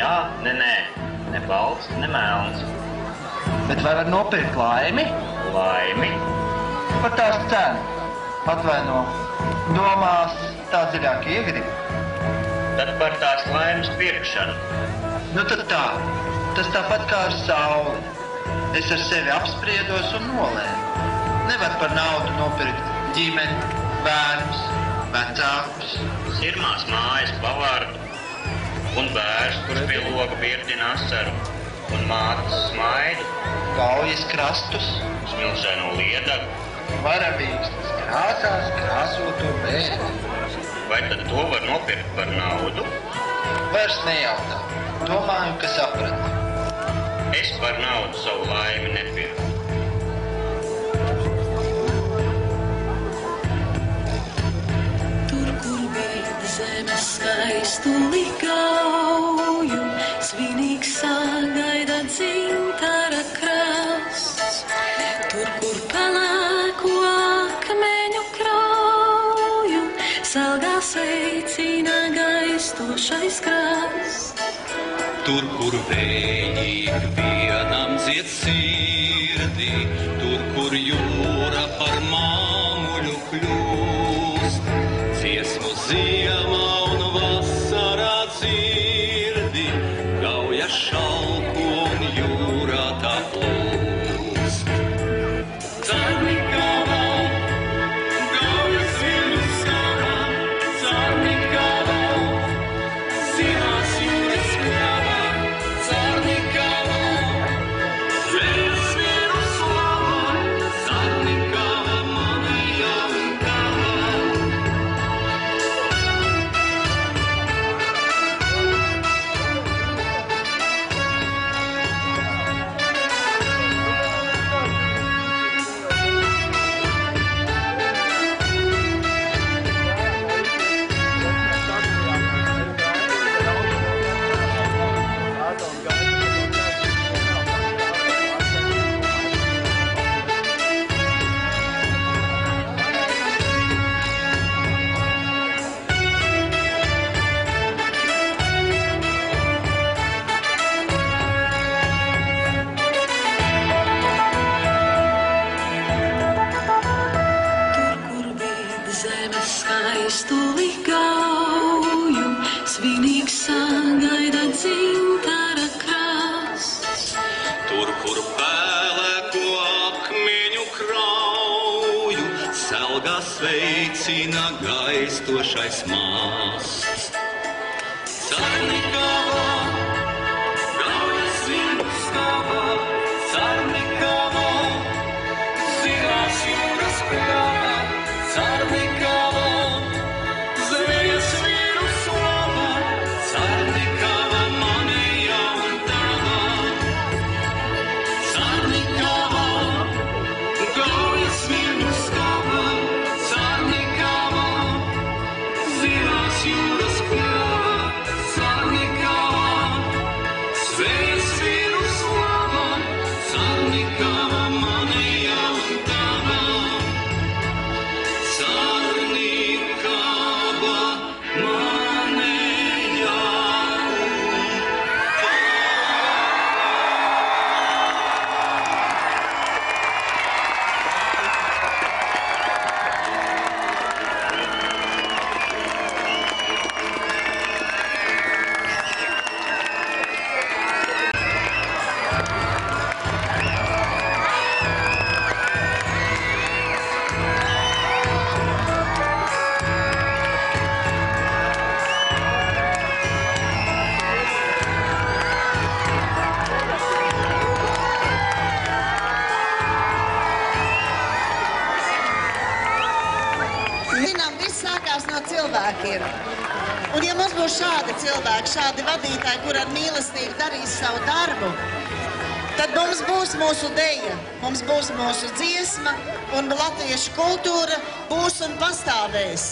jā, nē. Ne balts, ne melns. Bet vai var nopirkt laimi? Laimi? Par tās cenu. Atvaino. Domās tā dziļāk iegribi. Tad par tās laimes pirkšanu. Nu tad tā. Tas tāpat kā ar sauli. Es ar sevi apspriedos un nolēmu. Nevar par naudu nopirkt ģimeni, bērnus, vecākus. Sirmās mājas pavārdu. Un bērns, kurš pie loga virdina asaru, un mātes smaidu, Kaujas krastus, smilšaino liedagu. Varavīkstas krāsās krāsoto bērni. Vai tad to var nopirkt par naudu? Vairs nejautā. Domāju, ka sapratu. Es par naudu savu laimi nepirku. Zemes skaistuli gauju, svinīgs sagaida dzintara krasts. Tur, kur pelēku akmeņu krauju, salgā sveicina gaistošais krasts. Tur, kur vēji vienam dzied sirdī, tur, kur jūra par māmuļu kļūst, dziesmu ziemā un vasarā dzirdi, gauja šalko un jūrā tā plūst. Carnikavā, gaujas viļņu skavā, Carnikavā, zilās jūras pļavā, Carnikavā, zvejas vīru slavā, Carnikavā, mana jaunavā. Skaistuli gauju, svinīgs sagaida dzintara krasts. Tur, kur pēlēko akmeņu krauju, selgā sveicina gaistošais masts. Carnikavā, gaujas viļņu skavā, Carnikavā, zilās jūras pļavā, Carnikavā, zvejas vīru slavā, Carnikavā, mana jaunavā. Carnikavā, gaujas viļņu skavā, Carnikavā, zilās jūras pļavā, Carnikavā, zvejas vīru slavā, Carnikavā, mana jaunavā. Carnikavā, mana jaunavā. Zinām, viss sākās no cilvēkiem. Un ja mums būs šādi cilvēki, šādi vadītāji, kur ar mīlestību darīs savu darbu, tad mums būs mūsu deja, mums būs mūsu dziesma, un latviešu kultūra būs un pastāvēs.